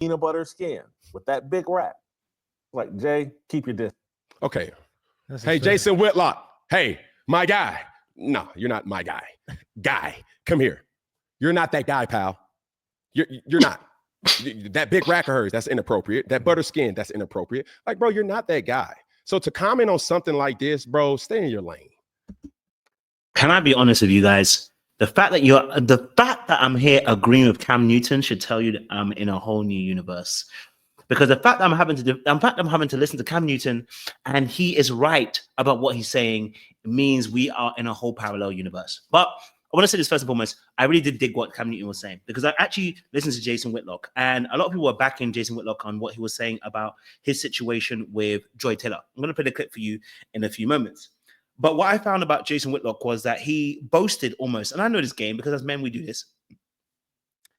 peanut butter skin with that big rack. Like, Jay, keep your distance. Okay. Hey, Jason Whitlock. Hey, my guy. No, you're not my guy. Guy, come here. You're not that guy, pal. You're not. That big rack of hers, that's inappropriate. That butter skin, that's inappropriate. Like, bro, you're not that guy. So to comment on something like this, bro, stay in your lane. Can I be honest with you guys? The fact that I'm here agreeing with Cam Newton should tell you that I'm in a whole new universe. Because the fact that I'm having to listen to Cam Newton and he is right about what he's saying means we are in a whole parallel universe. But I want to say this first and foremost, I really did dig what Cam Newton was saying because I actually listened to Jason Whitlock and a lot of people were backing Jason Whitlock on what he was saying about his situation with Joy Taylor. I'm going to play the clip for you in a few moments. But what I found about Jason Whitlock was that he boasted almost, and I know this game because as men we do this,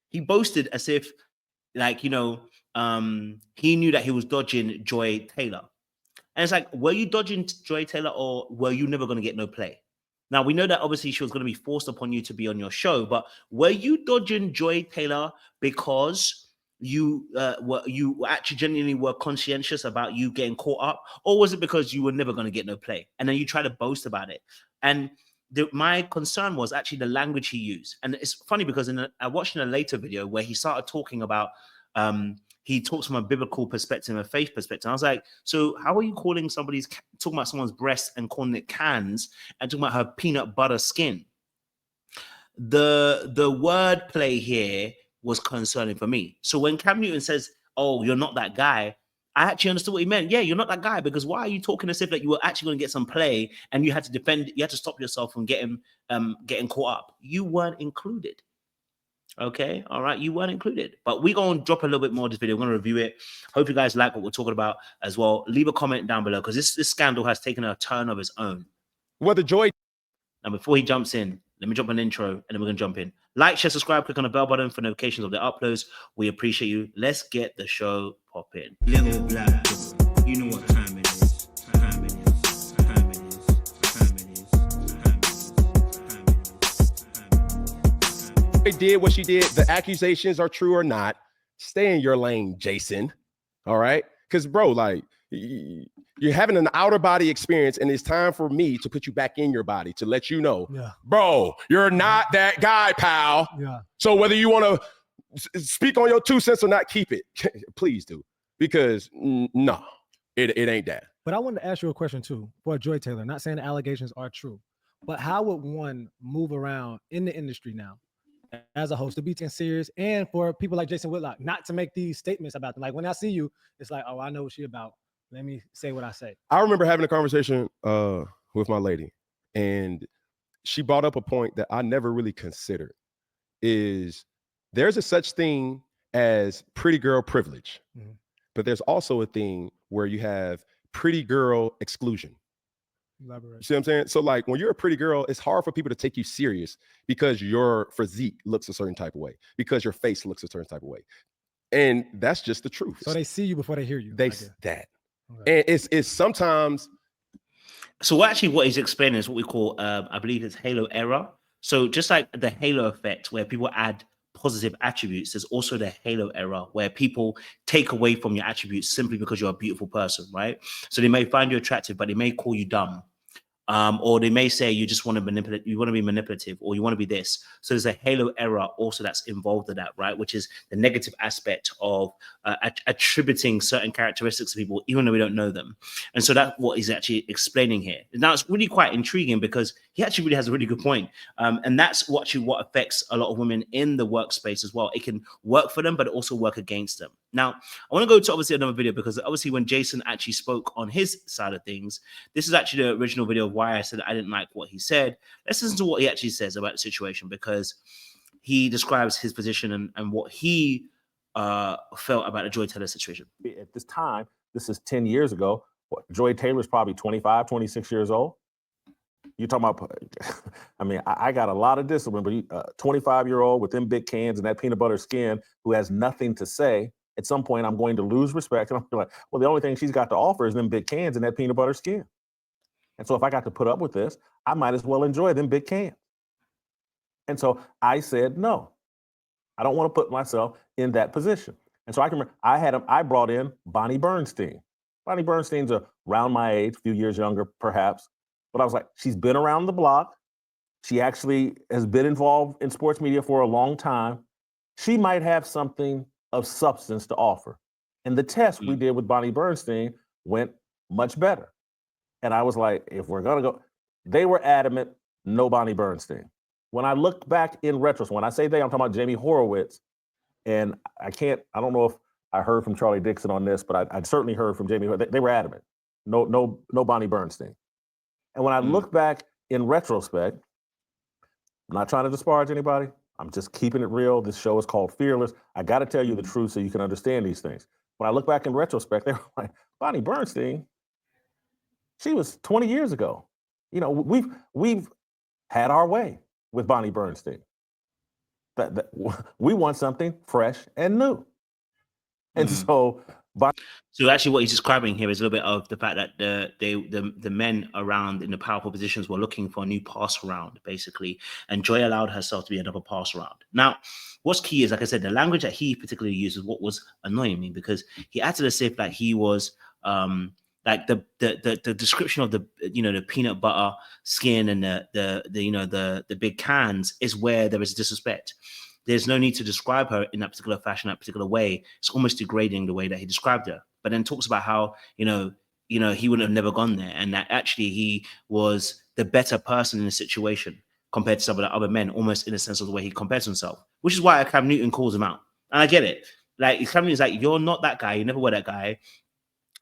he boasted as if like, you know, he knew that he was dodging Joy Taylor. And it's like, were you dodging Joy Taylor or were you never going to get no play? Now, we know that obviously she was going to be forced upon you to be on your show, but were you dodging Joy Taylor because you actually genuinely were conscientious about you getting caught up? Or was it because you were never going to get no play? And then you try to boast about it. And my concern was actually the language he used. And it's funny because I watched in a later video where he started talking about, he talks from a biblical perspective, a faith perspective. I was like, so how are you talking about someone's breast and calling it cans and talking about her peanut butter skin? The word play here was concerning for me. So when Cam Newton says, oh, you're not that guy, I actually understood what he meant. Yeah, you're not that guy because why are you talking as if that you were actually going to get some play and you had to defend, you had to stop yourself from getting caught up. You weren't included. Okay, all right, you weren't included. But we're going to drop a little bit more of this video. We're going to review it. Hope you guys like what we're talking about as well. Leave a comment down below because this scandal has taken a turn of its own. Whether Joy... Now, before he jumps in, let me drop an intro and then we're going to jump in. Like, share, subscribe, click on the bell button for notifications of the uploads. We appreciate you. Let's get the show popping. Little black, you know what time it is. Time it is. Time it is. Time it is. They did what she did. The accusations are true or not. Stay in your lane, Jason. All right? Because, bro, like, you're having an outer body experience, and it's time for me to put you back in your body to let you know, bro, you're not that guy, pal. Yeah. So whether you want to speak on your 2 cents or not, keep it. Please do. Because, no, it ain't that. But I wanted to ask you a question, too, for Joy Taylor. Not saying the allegations are true, but how would one move around in the industry now as a host to be taken serious and for people like Jason Whitlock not to make these statements about them? Like, when I see you, it's like, oh, I know what she about. Let me say what I say. I remember having a conversation with my lady, and she brought up a point that I never really considered, is there's a such thing as pretty girl privilege, but there's also a thing where you have pretty girl exclusion. Elaborate. See what I'm saying? So like when you're a pretty girl, it's hard for people to take you serious because your physique looks a certain type of way, because your face looks a certain type of way. And that's just the truth. So they see you before they hear you. They that. Okay. And it's sometimes. So what he's explaining is what we call, I believe it's halo error. So just like the halo effect where people add positive attributes, there's also the halo error where people take away from your attributes simply because you're a beautiful person, right? So they may find you attractive, but they may call you dumb. Or they may say you just want to manipulate, you want to be manipulative, or you want to be this. So there's a halo error also that's involved in that, right? Which is the negative aspect of attributing certain characteristics to people, even though we don't know them. And so that's what he's actually explaining here. Now it's really quite intriguing because he actually really has a really good point. And that's what affects a lot of women in the workspace as well. It can work for them, but also work against them. Now, I want to go to obviously another video because obviously when Jason actually spoke on his side of things, this is actually the original video of why I said I didn't like what he said. Let's listen to what he actually says about the situation because he describes his position and what he felt about the Joy Taylor situation. At this time, this is 10 years ago, Joy Taylor's probably 25, 26 years old. You're talking about, I mean, I got a lot of discipline, but 25-year-old with them big cans and that peanut butter skin who has nothing to say, at some point I'm going to lose respect. And I'm like, well, the only thing she's got to offer is them big cans and that peanut butter skin. And so if I got to put up with this, I might as well enjoy them big cans. And so I said, no, I don't want to put myself in that position. And so I can remember I brought in Bonnie Bernstein. Bonnie Bernstein's around my age, a few years younger, perhaps. But I was like, she's been around the block. She actually has been involved in sports media for a long time. She might have something of substance to offer. And the test we did with Bonnie Bernstein went much better. And I was like, if we're going to go, they were adamant, no Bonnie Bernstein. When I look back in retrospect, when I say they, I'm talking about Jamie Horowitz. And I don't know if I heard from Charlie Dixon on this, but I certainly heard from Jamie. They were adamant, no Bonnie Bernstein. And when I look back in retrospect, I'm not trying to disparage anybody. I'm just keeping it real. This show is called Fearless. I got to tell you the truth so you can understand these things. When I look back in retrospect, they were like, Bonnie Bernstein, she was 20 years ago. You know, we've had our way with Bonnie Bernstein. That we want something fresh and new. And so actually what he's describing here is a little bit of the fact that the men around in the powerful positions were looking for a new pass around, basically, and Joy allowed herself to be another pass around. Now, what's key is, like I said, the language that he particularly used is what was annoying me, because he acted as if like he was like the description of the the peanut butter skin and the big cans is where there is disrespect. There's no need to describe her in that particular fashion, that particular way. It's almost degrading the way that he described her. But then talks about how, he wouldn't have never gone there, and that actually he was the better person in the situation compared to some of the other men, almost in a sense of the way he compares himself, which is why Cam Newton calls him out. And I get it. Like, Cam Newton's like, you're not that guy. You never were that guy.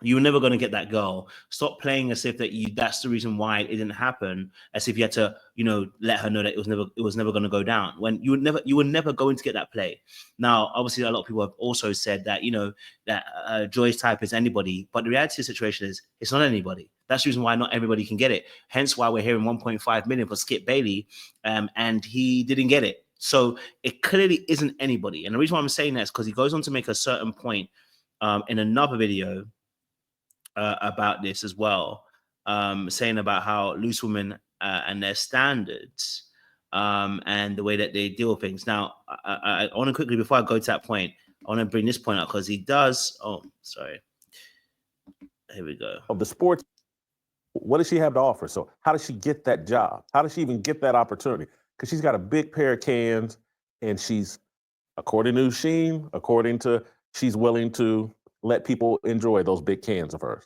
You were never going to get that girl. Stop playing as if that's the reason why it didn't happen, as if you had to, let her know that it was never going to go down, when you were never going to get that play. Now, obviously, a lot of people have also said that, that Joy's type is anybody, but the reality of the situation is it's not anybody. That's the reason why not everybody can get it. Hence why we're hearing 1.5 million for Skip Bailey, and he didn't get it. So it clearly isn't anybody. And the reason why I'm saying that is because he goes on to make a certain point in another video about this as well, saying about how loose women and their standards and the way that they deal with things. Now, I want to quickly, before I go to that point, I want to bring this point out because he does. Oh, sorry. Here we go. Of the sports, what does she have to offer? So how does she get that job? How does she even get that opportunity? Because she's got a big pair of cans, and she's, according to Sheen, she's willing to let people enjoy those big cans of hers.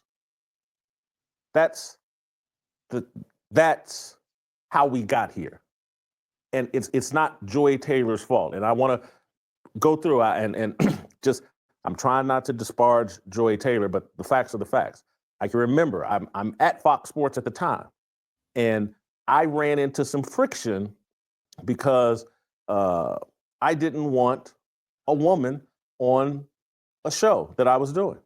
That's how we got here. And it's not Joy Taylor's fault. And I want to go through and just, I'm trying not to disparage Joy Taylor, but the facts are the facts. I can remember I'm at Fox Sports at the time, and I ran into some friction because I didn't want a woman on a show that I was doing.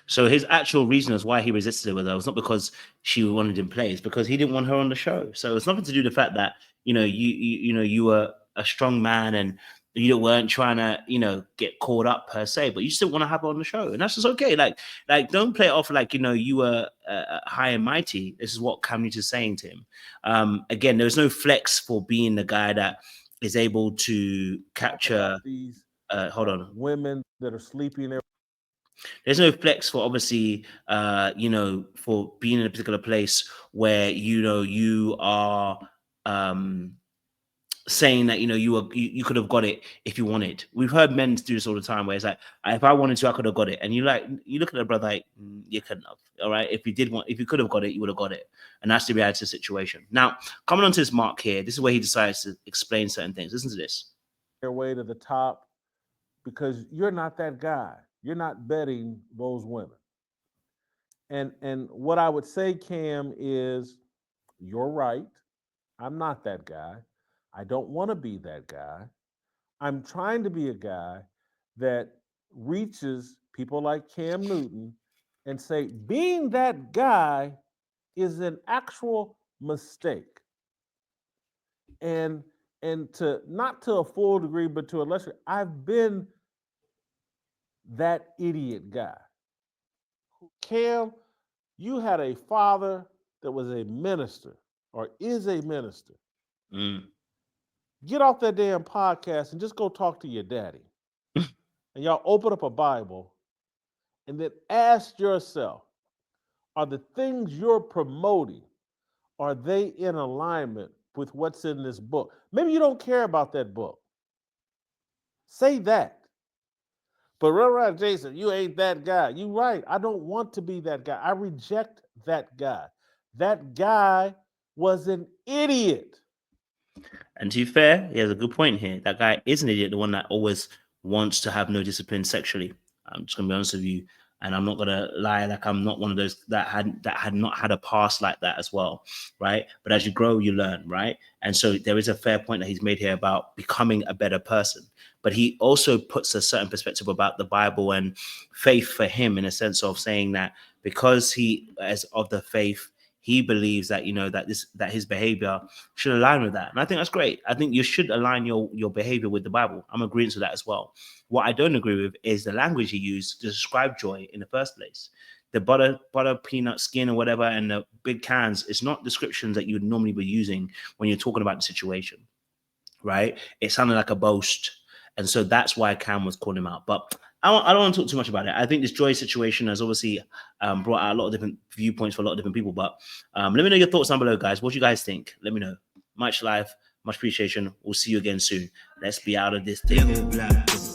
So his actual reason as why he resisted it with her was not because she wanted him play, it's because he didn't want her on the show. So it's nothing to do with the fact that, you were a strong man and you weren't trying to, get caught up per se, but you still want to have her on the show. And that's just okay. Like don't play it off like, you were high and mighty. This is what Cam Newton is saying to him. Again, there's no flex for being the guy that is able to capture these hold on. Women that are sleeping there. There's no flex for obviously, for being in a particular place where you are saying that you could have got it if you wanted. We've heard men do this all the time, where it's like, if I wanted to, I could have got it, and you look at the brother like, you couldn't have. All right, if you could have got it, you would have got it, and that's the reality of the situation. Now, coming onto this mark here, this is where he decides to explain certain things. Listen to this. Their way to the top, because you're not that guy. You're not betting those women. And what I would say, Cam, is you're right. I'm not that guy. I don't want to be that guy. I'm trying to be a guy that reaches people like Cam Newton and say, being that guy is an actual mistake. And to not to a full degree, but to a lesser, I've been that idiot guy. Cam, you had a father that was a minister or is a minister. Get off that damn podcast and just go talk to your daddy. and y'all open up a Bible and then ask yourself, are the things you're promoting, are they in alignment with what's in this book? Maybe you don't care about that book. Say that. But right, Jason, you ain't that guy. You right. I don't want to be that guy. I reject that guy. That guy was an idiot. And to be fair, he has a good point here. That guy is an idiot, the one that always wants to have no discipline sexually. I'm just gonna be honest with you, and I'm not gonna lie, like I'm not one of those that had not had a past like that as well, right? But as you grow, you learn, right? And so there is a fair point that he's made here about becoming a better person. But he also puts a certain perspective about the Bible and faith for him, in a sense of saying that because he is of the faith, he believes that, you know, that his behavior should align with that. And I think that's great. I think you should align your behavior with the Bible. I'm agreeing to that as well. What I don't agree with is the language he used to describe joy in the first place. The butter, peanut skin or whatever, and the big cans, it's not descriptions that you would normally be using when you're talking about the situation, right? It sounded like a boast. And so that's why Cam was calling him out. But I don't want to talk too much about it. I think this joy situation has obviously brought out a lot of different viewpoints for a lot of different people. But let me know your thoughts down below, guys. What do you guys think? Let me know. Much love, much appreciation. We'll see you again soon. Let's be out of this thing. Live black.